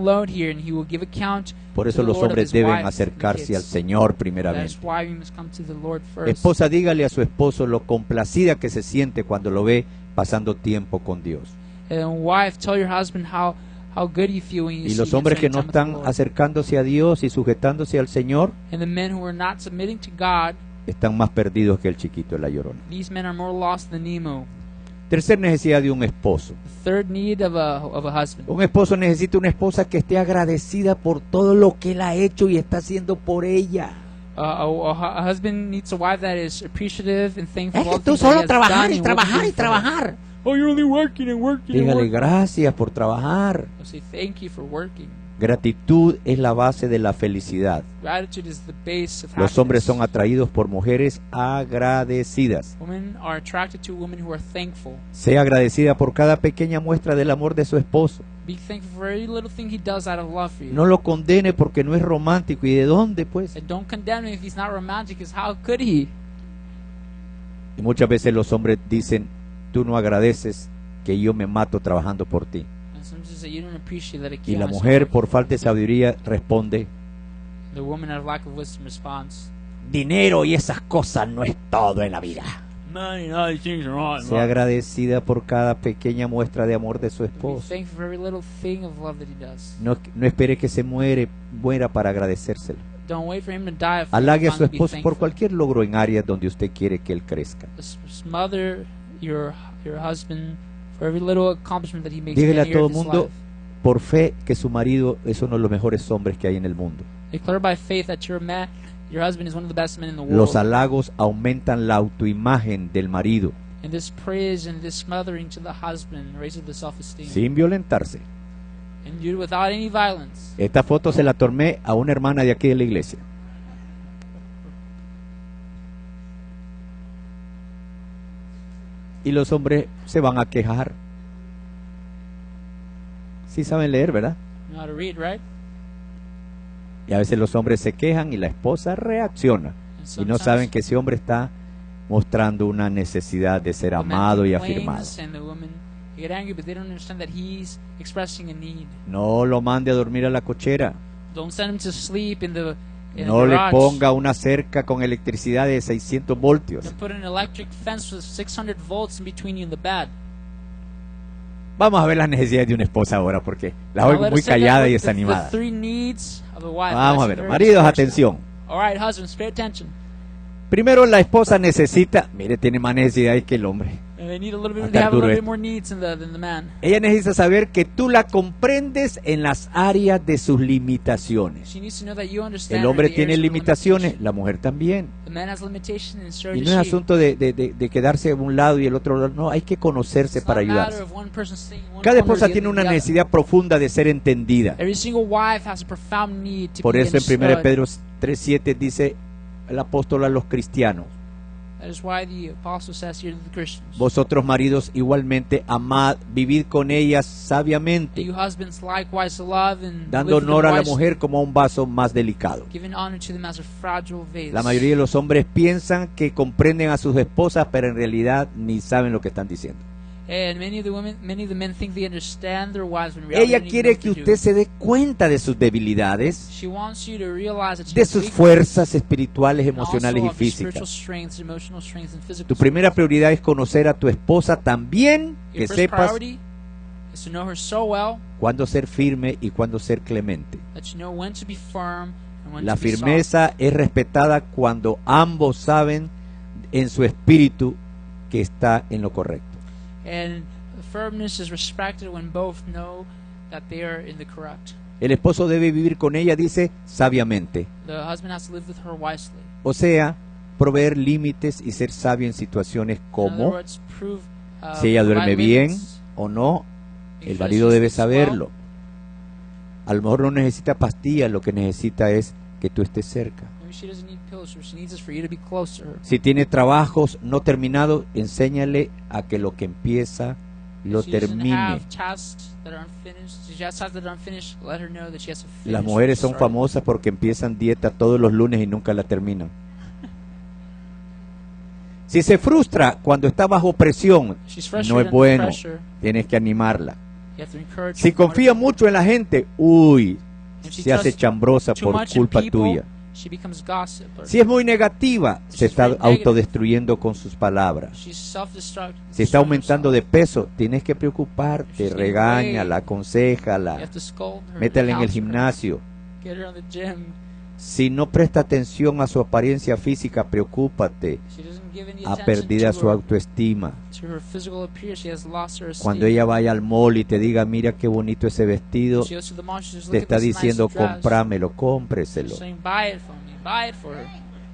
load here, and he will give account Por to eso the los Lord of hombres his deben wife and the acercarse al kids. Señor That primeramente. is why we must come to the Lord first. Esposa, dígale a su esposo lo complacida que se siente cuando lo ve pasando tiempo con Dios. And wife, tell your husband how good you feel when you Y see los him hombres que spending no time with están the Lord. acercándose a Dios y sujetándose al Señor, And the men who are not submitting to God, están más perdidos que el chiquito de la Llorona. These men are more lost than Nemo. Tercer necesidad de un esposo. The third need of a husband. Un esposo necesita una esposa que esté agradecida por todo lo que él ha hecho y está haciendo por ella. A husband needs a wife that is appreciative and thankful Es for all que the tú things that he solo has trabajar done y and what he's trabajar y doing for her. trabajar. Oh, you're only working and working and Dígale working. gracias por trabajar. So say thank you for working. Gratitud es la base de la felicidad. Gratitude is the base of Los hombres son happiness. atraídos por mujeres agradecidas. Women are attracted to women who are thankful. Sea agradecida por cada pequeña muestra del amor de su esposo. Be thankful for every little thing he does out of love for you. No lo condene porque no es romántico. ¿Y de dónde, pues? And don't condemn him if he's not romantic, because how could he? Y muchas veces los hombres dicen, tú no agradeces que yo me mato trabajando por ti. And sometimes say, you don't appreciate that I Y kill la myself mujer, working por for falta de sabiduría, responde, you. The woman, out of lack of wisdom, responds, dinero y esas cosas no es todo en la vida. money and all these things are wrong. Sea agradecida por cada pequeña muestra de amor de su Be esposo. thankful for every little thing of love that he does. No espere que se muera para agradecérselo. Don't wait for him to die. For Halague a su you to be esposo por thankful. cualquier logro en áreas donde usted quiere que él crezca. Smother your husband for every little accomplishment that he makes. Dígale in a any todo area of his mundo life. por fe que su marido es uno de los mejores hombres que hay en el mundo. Declare by faith that your husband is one of the best men in the world. Los halagos aumentan la autoimagen del marido And this praise and this smothering to the husband raises the self-esteem. sin violentarse. And you do it without any violence. Esta foto se la tomé a una hermana de aquí de la iglesia. Y los hombres se van a quejar. Sí saben leer, ¿verdad? You know how to read, right? Y a veces los hombres se quejan y la esposa reacciona. And Y no saben que ese hombre está mostrando una necesidad de ser the man amado y complains afirmado. And the women get angry, but they don't understand that he's expressing a need. No lo mande a dormir a la cochera. Don't send him to sleep in the No le garage. ponga una cerca con electricidad de 600 voltios. Don't put an electric fence with 600 volts in between you and the bed. Vamos a ver las necesidades de una esposa ahora porque la Now oigo let muy us take a callada look y at the desanimada. three needs of a wife. Vamos a That's ver, very maridos, personal. atención. All right, husbands, pay attention. Primero la esposa necesita, mire, tiene más necesidades que el hombre. And they need a little bit. Está They have a duro little esto. bit more needs than the man. Ella necesita saber que tú la comprendes en las áreas de sus limitaciones. She needs to know that you understand. El hombre the tiene areas of her limitaciones, limitation. la mujer también. The man has limitation, and so Y does no es she. asunto de quedarse a un lado y el otro lado. No, hay que conocerse It's para not a matter ayudarse. of one person staying in one Cada corner or esposa the tiene other una together. necesidad profunda de ser entendida. Every single wife has a profound need to Por be eso en 1 understood. Pedro 3:7 dice el apóstol a los cristianos: That is why the apostle says here to the Christians, vosotros maridos igualmente amad, vivid con ellas sabiamente, you husbands likewise love and dando live with honor them a la wisely, mujer como a un vaso más delicado. giving honor to them as a fragile vase. La mayoría de los hombres piensan que comprenden a sus esposas, pero en realidad ni saben lo que están diciendo. And many of the men think they understand their wives when in reality Ella they don't quiere know que what to usted do. se dé cuenta de sus debilidades, She wants you to realize that she de has sus weaknesses, fuerzas espirituales, and also emocionales y of your spiritual físicas. strengths, emotional strengths, and physical Tu primera strengths. prioridad es conocer a tu esposa también, que Your first sepas priority is to know her so well cuándo ser firme y cuándo ser clemente. that you know when to be firm and when La to be soft. firmeza es respetada cuando ambos saben en su espíritu que está en lo correcto. And firmness is respected when both know that they are in the correct. El esposo debe vivir con ella, dice, sabiamente. The husband has to live with her wisely. O sea, proveer límites y ser sabio en situaciones In other como words, si ella duerme provide bien limits, o no. make El sure marido she debe sleeps saberlo. A lo mejor no necesita pastillas, lo que necesita es que tú estés cerca. well. Maybe she doesn't need pills, or she needs is for you to be close to her. Si tiene trabajos no terminados, enséñale a que lo que empieza lo If she doesn't termine. have tasks that are unfinished, if she has tasks that are unfinished, let her know that she has to finish. Las mujeres son what she started. famosas porque empiezan dieta todos los lunes y nunca la terminan. Si se frustra cuando está bajo presión, She's no frustrated es bueno. under pressure. Tienes que animarla. You have to encourage Si her. confía mucho en la gente, uy, If she se hace trusts chambrosa too por much in culpa people, tuya. she becomes gossip. Or Si es muy negativa, se She's está very negative. autodestruyendo con sus palabras. she's self-destructive. Si está aumentando de peso, tienes que preocuparte, She's gaining regáñala, weight. You aconsejala, have to scold her. métela en el counsel her, gimnasio. Get her on the gym. Si no presta atención a su apariencia física, preocúpate. She doesn't give any Ha attention perdido su to autoestima. her physical appearance. She has lost her esteem. Cuando ella vaya al mall y te diga, mira qué bonito ese vestido, She goes to the mall, she says, te "Look at está this nice diciendo, dress." comprámelo, She's cómpreselo. saying, buy it for me, buy it for her.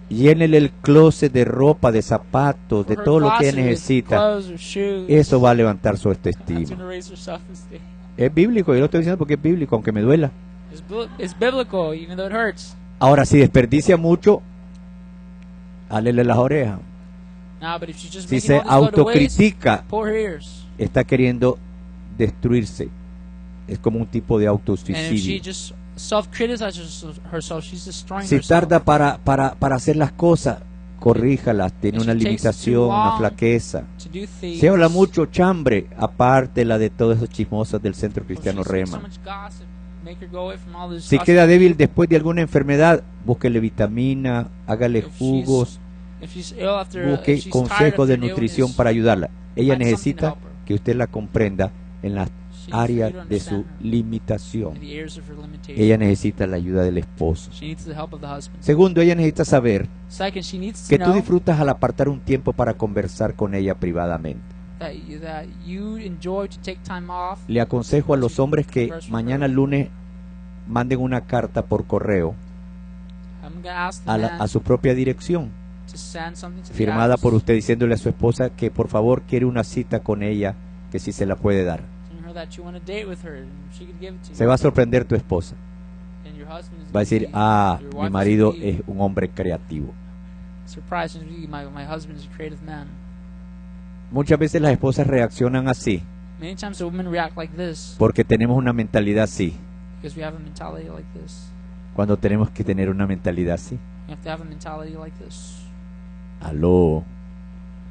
Llénele el closet de ropa, de zapatos, de For her todo lo que ella closet with necesita. clothes or shoes. Eso va a levantar su That's autoestima. gonna raise her self-esteem. Es bíblico, yo lo estoy diciendo porque es bíblico, aunque me duela. It's biblical, even though it hurts. Ahora, si desperdicia mucho, álele las orejas. Nah, but if she's just Si making se all this go to waste, autocritica, pull her ears. está queriendo destruirse. Es como un tipo de And if she autosuicidio. just self-criticizes herself, she's destroying Si herself. tarda para hacer las cosas, corríjalas. Tiene una limitación, una flaqueza. To do things. Se habla mucho chambre, aparte la de todos esos chismosos del Centro Or Cristiano she's saying so Rema. much gossip, make her go away from all this Si gossip. queda débil después de alguna enfermedad, búsquele vitamina, hágale If she's- jugos, If she's ill after, busque if she's tired consejos de after an nutrición illness, para ayudarla. Ella find something to necesita help her. que usted la comprenda en las She needs for áreas you to de su understand her limitación. in the areas of her limitation. Ella necesita la ayuda del esposo. She needs the help of the husband. Segundo, ella necesita saber Second, she needs que to tú know disfrutas al apartar un tiempo para conversar con ella privadamente. that you enjoy to take time off. Le aconsejo a los hombres que mañana lunes manden una carta por correo I'm gonna ask the a, man a su propia dirección, to send something to the firmada address, por usted, diciéndole a su esposa que por favor quiere una cita con ella, que si se la puede dar. telling her that you want to date with her, and she can give it to Se you. va a sorprender tu esposa. And your husband is Va a gonna decir, be- ah, your mi wife is marido gonna be es un hombre creativo. surprised and be, my husband is a creative man. Muchas veces las esposas reaccionan así, Many times the women react like this porque tenemos una mentalidad así, because we have a mentality like this. cuando tenemos que tener una mentalidad así. We have to have a mentality like this. Aló,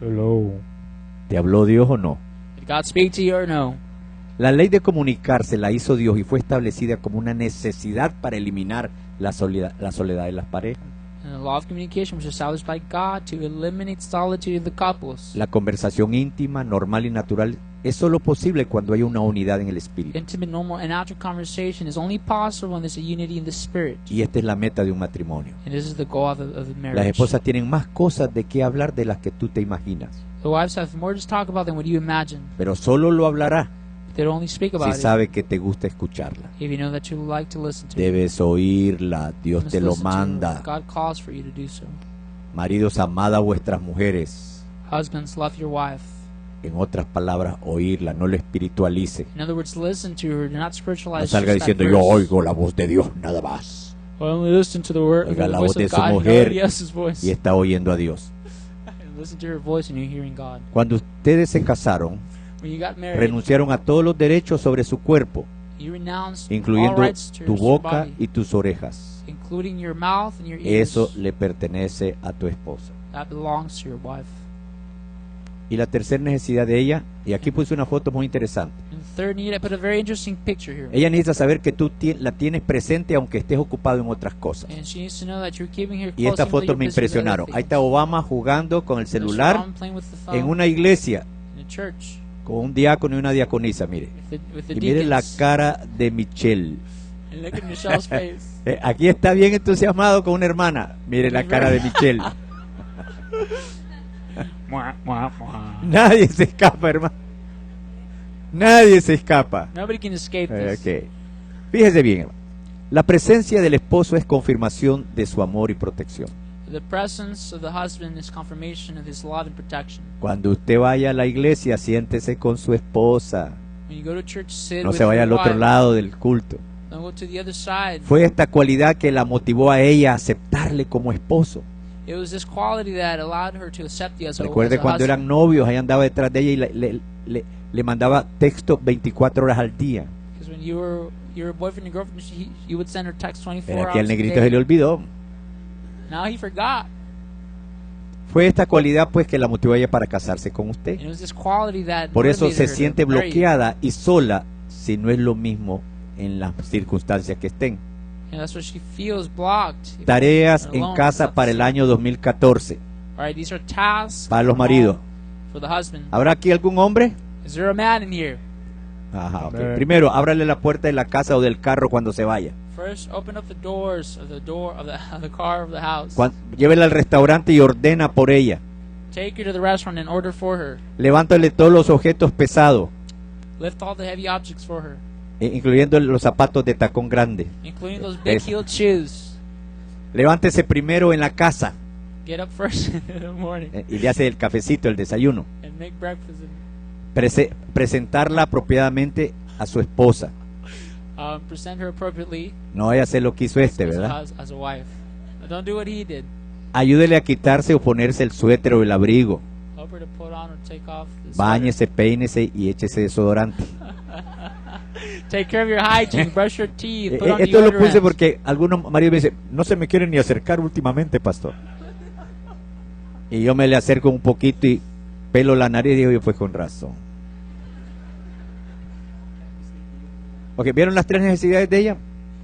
Hello. ¿te habló Dios o no? Did God speak to you or no? La ley de comunicarse la hizo Dios y fue establecida como una necesidad para eliminar la soledad de las parejas. And the law of communication was established by God to eliminate solitude in the couples. La conversación íntima, normal y natural es solo posible cuando hay una unidad en el espíritu. Intimate, normal, and natural conversation is only possible when there's a unity in the spirit. Y esta es la meta de un matrimonio. And this is the goal of the marriage. Las esposas tienen más cosas de qué hablar de las que tú te imaginas, The wives have more to talk about than what you imagine. pero solo lo hablará They'll only speak si about it sabe que te gusta escucharla. if you know that you like to listen to it. Debes oírla, You Dios must te lo listen to her. manda. God calls for you to do so. Maridos, amad a vuestras mujeres. Husbands, love your wife. En otras palabras, oírla, no lo espiritualice. In other words, listen to her. Do not No spiritualize salga just that diciendo, yo verse. oigo la voz de Dios, nada más. I only listen to the word, Oiga the la voice voz de of su God, mujer nobody else's voice. y está oyendo a Dios. And listen to her voice and you're hearing God. Cuando ustedes se casaron, When you got married, renunciaron a todos los derechos sobre su cuerpo, you renounced all incluyendo rights to tu your boca body, y tus orejas. including your mouth and your ears. Eso le pertenece a tu esposa. That belongs to your wife. Y la tercera necesidad de ella, y aquí puse una foto muy interesante. And the third need, I put a very interesting picture here. Ella necesita saber que tú la tienes presente aunque estés ocupado en otras cosas. And she needs to know that you're keeping her Y close estas even though fotos you're me busy with other impresionaron. Ahí está things. Obama jugando con el There's celular Obama playing with the phone en una iglesia in a church con un diácono y una diaconisa, mire. with the Y mire la deacons. cara de Michelle. And look at Michelle's face. Aquí está bien entusiasmado con una hermana. Mire la cara de Michelle. Mwah, mwah, mwah. Nadie se escapa, hermano. Nadie se escapa. Nobody can escape this. Ok. Fíjese bien, hermano. La presencia del esposo es confirmación de su amor y protección. The presence of the husband is confirmation of his love and protection. Cuando usted vaya a la iglesia, siéntese con su esposa. When you go to church, sit No with se vaya your al otro wife. lado del culto. Don't go to the other side. Fue esta cualidad que la motivó a ella a aceptarle como esposo. It was this quality that allowed her to accept the husband. Recuerde cuando eran novios, ahí andaba detrás de ella y le mandaba texto 24 horas al día. Because when you were boyfriend and girlfriend, you would send her text 24 Pero hours aquí al a negrito day. se le olvidó. Now he forgot. Fue esta cualidad pues que la motivó a ella para casarse con usted. And it was this quality that Por eso motivated se her to siente marry you. bloqueada y sola si no es lo mismo en las circunstancias que estén. And that's why she feels blocked. if Tareas you're en alone. casa para el año 2014. All right, these are tasks Para los from maridos. home for the husband. ¿Habrá aquí algún hombre? Is there a man in here? Ajá, ok. Primero, ábrale la puerta de la casa o del carro cuando se vaya. First, open up the doors of the of the car of the house. Llévela al restaurante y ordena por ella. Take her to the restaurant and order for her. Levántale todos los objetos pesados, Lift all the heavy objects for her, incluyendo los zapatos de tacón grande. including those big-heeled shoes. Levántese primero en la casa Get up first in the morning y le hace el cafecito, el desayuno. and make breakfast Presentarla apropiadamente a su esposa. and present her appropriately No vaya a hacer lo que hizo este, as ¿verdad? as a wife. Don't do what he did. Ayúdele a quitarse o ponerse el suéter o el abrigo. Help her to put on or take off the sweater. Báñese, peínese y échese desodorante. Take care of your hygiene, brush your teeth, put on Esto lo puse deodorant. porque algunos maridos me dicen, no se me quieren ni acercar últimamente, pastor. Y yo me le acerco un poquito y pelo la nariz y digo, yo pues con razón. Ok, ¿vieron las tres necesidades de ella?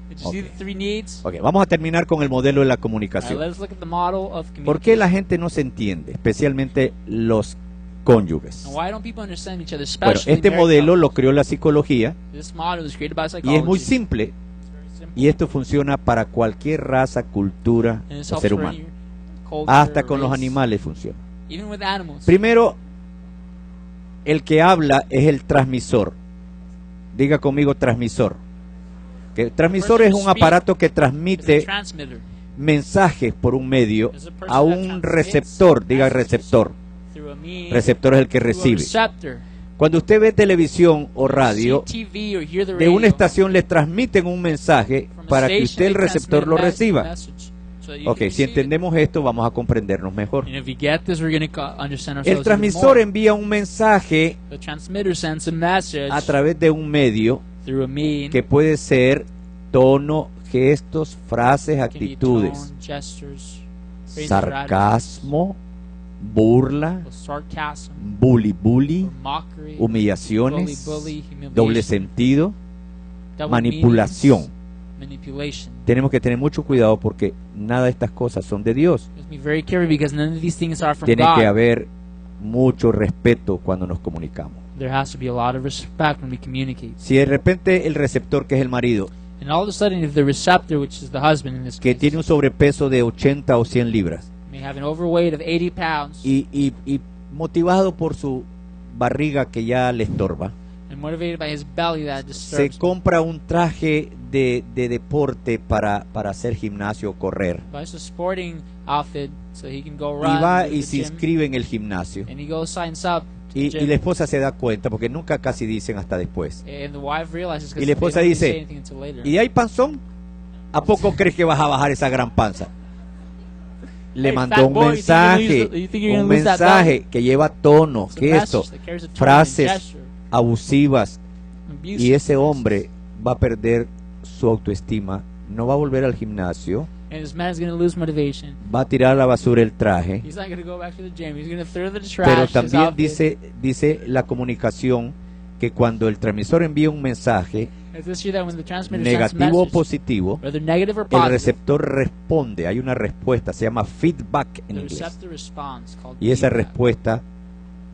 Did you see the three needs? Ok, vamos a terminar con el modelo de la All right, comunicación. let's look at the model of communication. ¿Por qué la gente no se entiende? Especialmente los cónyuges. And why don't people understand each other, Bueno, especially este married modelo couples? lo creó la psicología This model was created by y psychology. es muy simple. It's very simple. Y esto funciona para cualquier raza, cultura And it o helps ser for humano. your culture, Hasta con los race, animales funciona. even with animals. Primero, el que habla es el transmisor. Diga conmigo transmisor. Que transmisor es un aparato que It's a transmite transmitter. mensajes por un medio It's a person a that un transmits receptor. Diga messages receptor. Through a means, Receptor es el que through a recibe. receptor. Cuando usted ve televisión o radio, See TV or hear the de una radio, estación le transmiten un mensaje from a para que station, usted el they receptor lo transmit a reciba. message so that you Ok, can si receive it. entendemos esto, vamos a comprendernos mejor. And if we get this, we're going to understand ourselves El even transmisor more. envía un mensaje The transmitter sends a message a través de un medio through a mean. que puede ser tono, gestos, frases, Can be actitudes, tone, gestures, phrases or sarcasmo, burla, attitudes, sarcasm, bully, or mockery, humillaciones, bully, humiliation, doble sentido, double manipulación. meanings, manipulation. Tenemos que tener mucho cuidado porque nada de estas cosas son de Dios. You must be very careful because none of these things are from Tiene God. que haber mucho respeto cuando nos comunicamos. There has to be a lot of respect when we communicate. Si de repente el receptor, que es el marido, And all of a sudden, if the receptor, which is the husband in this que case, tiene un sobrepeso de 80 o 100 libras, may have an overweight of 80 pounds y motivado por su barriga que ya le estorba, and motivated by his belly that se disturbs him, compra un traje de deporte para hacer gimnasio o correr buys a sporting outfit so he can go y run va to y the se gym, inscribe en el gimnasio and he goes signs up to the y gym. la esposa se da cuenta porque nunca casi dicen hasta después. And the wife realizes Y la esposa they don't dice, say anything until later. ¿Y hay panzón? ¿A poco crees que vas a bajar esa gran panza? Le Hey, mandó fat un boy, you think you're gonna mensaje, lose the- you think you're un gonna lose that mensaje que lleva tono, It's a gesto, message that carries a tone and frases gesture, abusivas, abusive y ese phrases. hombre va a perder su autoestima, no va a volver al gimnasio, And this man is going to lose motivation. va a tirar a la basura el traje, He's not going to go back to the gym. He's going to throw the trash. pero his también outfit. dice la comunicación que cuando el transmisor envía un mensaje It's this year that when the transmitter sends a negativo o message, positivo, whether negative or el positive, receptor responde, hay una respuesta, se llama feedback en the inglés. receptor responds, called Y esa feedback. respuesta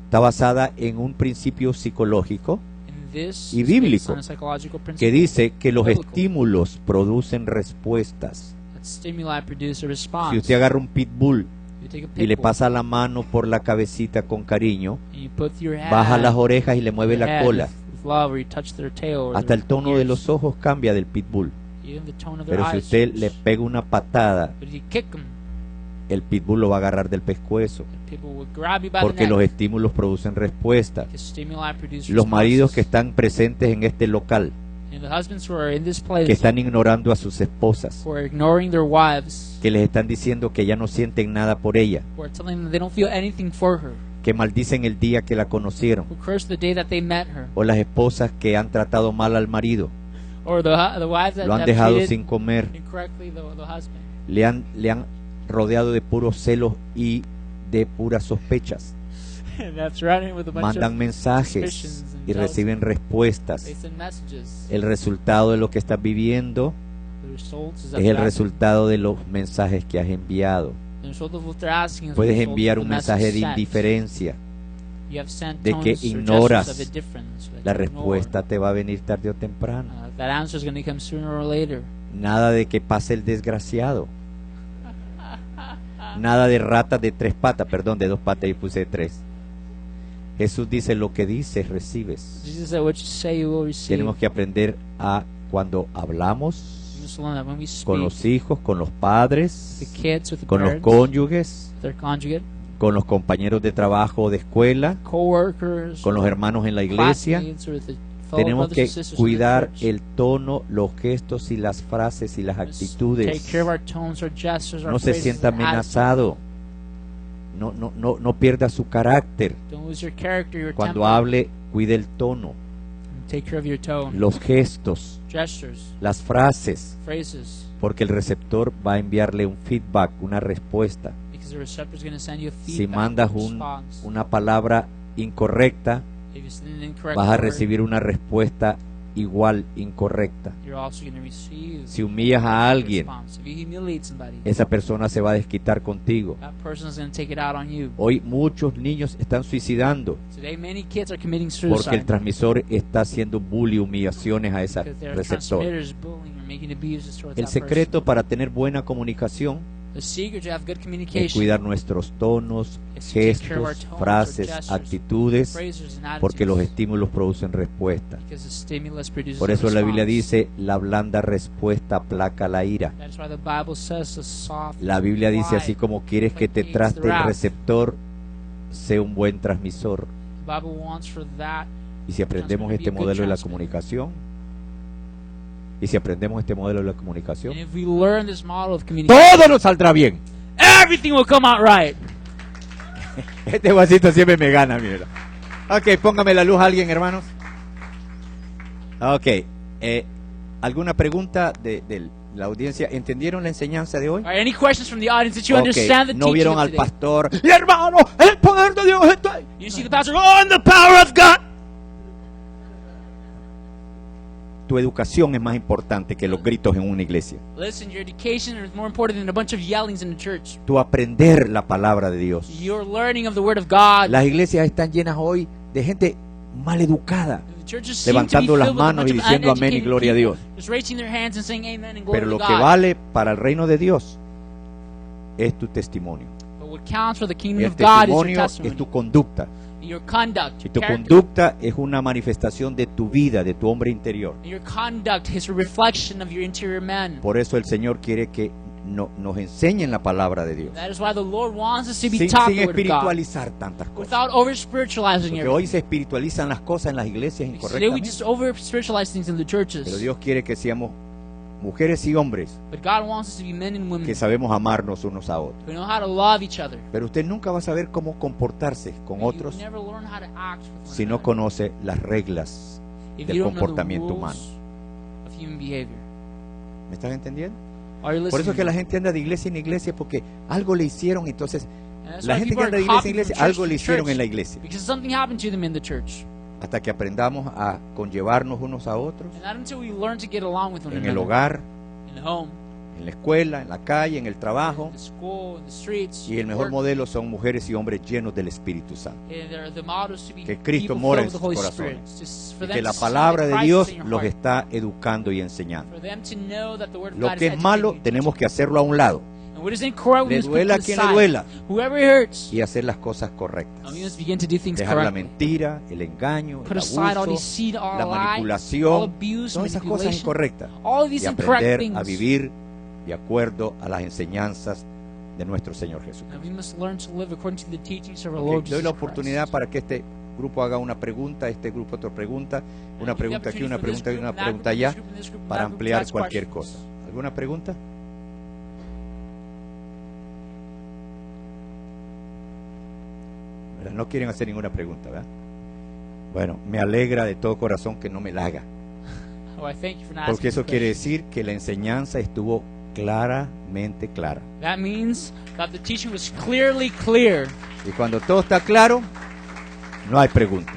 está basada en un principio psicológico And this y is bíblico, based on a psychological que principle dice que los Biblical. estímulos producen respuestas. that stimuli produce a response. Si usted agarra un pitbull You take a y le pitbull pasa la mano por la cabecita con cariño, and you put your hand baja las orejas y le mueve their la head cola, with love, or you touch their tail, or hasta their el tono de ears, los ojos cambia del pitbull. even the tone of their Pero si eyes usted change. le pega una patada, But if you kick them, el pitbull lo va a agarrar del pescuezo, people will grab you by porque the los neck. estímulos producen respuestas. Because stimuli produce Los maridos que responses. están presentes en este local, And the husbands who are in this place que están ignorando a sus esposas, who are ignoring their wives, que les están diciendo que ya no sienten nada por ella, who are telling them they don't feel anything for her, que maldicen el día que la conocieron, who curse the day that they met her, o las esposas que han tratado mal al marido, or the wives that lo han have dejado treated sin comer, incorrectly the husband. le han rodeado de puros celos y de puras sospechas. And that's running with a bunch Mandan of mensajes suspicions and y reciben respuestas. They send messages. El resultado de lo que estás viviendo The result is es el that resultado de los mensajes que has enviado. the result of what they're asking is the Puedes result of enviar the un message mensaje de sent. indiferencia. You have sent de que tones or ignoras gestures of indifference that La you ignore. respuesta te va a venir tarde o temprano. That answer is going to come sooner or later. Nada de que pase el desgraciado. Nada de ratas de 3 patas, perdón, de 2 patas y puse 3. Jesús dice, lo que dices, recibes. Jesus said, what you say, you will receive. Tenemos que aprender a, cuando hablamos We must learn that when we speak, con los hijos, con los padres, the kids, with the con los parents, cónyuges, with their conjugate, con los compañeros de trabajo o de escuela, co-workers, con los or hermanos en la iglesia. classmates, or the fellow Tenemos brothers que and sisters in the cuidar church. el tono, los gestos y las frases y las We must Take actitudes. care of our tones, our gestures, our No se phrases, sienta our attitude. amenazado. No pierda su carácter. Don't lose your character, your Cuando temper. hable, cuide el tono, Take care of your tone, los gestos, gestures, las frases, phrases, porque el receptor va a enviarle un feedback, una respuesta. because the receptor is going to send you a feedback, Si mandas response. una palabra incorrecta, If you send an incorrect vas a word, recibir una respuesta igual incorrecta. you're also going to receive Si humillas a alguien, response. If you humiliate somebody, esa persona se va a desquitar contigo. that person is going to take it out on you. Hoy muchos niños están suicidando Today, many kids are committing porque suicide el transmisor está haciendo bullying, humillaciones a ese because their receptor. transmitters bullying or making abuses towards El that secreto person. para tener buena comunicación The secret to have good es communication cuidar nuestros tonos, is to take care of our gestos, tones, frases, our gestures, actitudes, phrases, and porque los attitudes, estímulos producen respuesta. because the stimulus produces Por a eso la Biblia response. dice, la blanda respuesta aplaca la ira. That's why the Bible says the soft La Biblia dice, reply así como quieres que te trate el receptor, sé un buen transmisor. The Bible wants for that. Y si aprendemos este modelo de la comunicación, y si aprendemos este modelo de la comunicación, And if we learn this model of communication, todo nos saldrá bien. everything will come out right. Este vasito siempre me gana, mira. Ok, póngame la luz a alguien, hermanos. Ok, ¿alguna pregunta de la audiencia? ¿Entendieron la enseñanza de hoy? All right, any questions from the audience? Did you Ok, understand the no teaching vieron of al today? pastor, y hermano, el poder de Dios está ahí. You see the pastor, oh, and the power of God. Tu educación es más importante que los gritos en una iglesia. Listen, your education is more important than a bunch of yellings in the church. Tu aprender la palabra de Dios. Your learning of the Word of God. Las iglesias están llenas hoy de gente mal educada, The churches seem to be levantando filled las with a manos bunch y of diciendo amén y uneducated gloria a people, Dios. just raising their hands and saying amen and glory Pero lo to que God. vale para el reino de Dios es tu testimonio. But what counts for the kingdom El of God is your testimonio testimony, es tu conducta. your conduct, Y your tu character. conducta es una manifestación de tu vida, de tu hombre interior. And your conduct is a reflection of your interior man. Por eso el Señor quiere que nos enseñen la palabra de Dios. That is why the Lord wants us to be Sin taught the Word of God espiritualizar tantas cosas. without over-spiritualizing Porque everything. hoy se espiritualizan las cosas en las iglesias Because today we incorrectamente. just over-spiritualize things in the Pero churches. Dios quiere que seamos mujeres y hombres But God wants us to be men and women que sabemos amarnos unos a otros. who know how to love each other. Pero usted nunca va a saber cómo comportarse con But otros you never learn how to act with one si no another conoce las reglas if del you don't know the comportamiento rules humano. of human behavior. ¿Me estás entendiendo? Are you Por eso listening? es que la gente anda de iglesia en iglesia porque algo le hicieron, entonces And that's la why gente people que anda are de iglesia en copying iglesia, from church algo le to hicieron church en la iglesia. because something happened to them in the church. Hasta que aprendamos a conllevarnos unos a otros, And not until we learn to get along with one en another. el hogar, In the home, en la escuela, en la calle, en el trabajo. in the school, in the streets. Y el mejor work. modelo son mujeres y hombres llenos del Espíritu Santo. And the model is to be Que Cristo people mora filled en with the sus Holy Spirit. corazones. Just for Y them que to la see palabra that de Christ Dios is in your los heart. está educando y enseñando. For them to know that the Word of Lo God que is es malo educating you. tenemos que hacerlo a un lado And what is incorrect, we Le must put duela to a the quien le side. duela. Whoever hurts, y hacer las cosas correctas. and we must begin to do things Dejar la correctly. mentira, el engaño, Put el aside all abuso, deceit, all la lies, all manipulación, abuse, todas esas cosas manipulation, incorrectas. all of these Y incorrect aprender things. a vivir de acuerdo a las enseñanzas de nuestro Señor Jesús. And we must learn to live according to the teachings of our Ok, Lord doy Jesus la oportunidad Christ. para que este grupo haga una pregunta, este grupo otra pregunta, una And give the pregunta aquí, una opportunity for pregunta this y una group, that pregunta group, allá, this group, and this group, and para that group to ampliar ask cualquier questions. cosa. ¿Alguna pregunta? ¿Verdad? No quieren hacer ninguna pregunta, ¿verdad? Bueno, me alegra de todo corazón que no me la haga, Oh, I thank you for not asking porque eso the quiere question. decir que la enseñanza estuvo claramente clara. That means that the teaching was clearly clear. Y cuando todo está claro, no hay pregunta.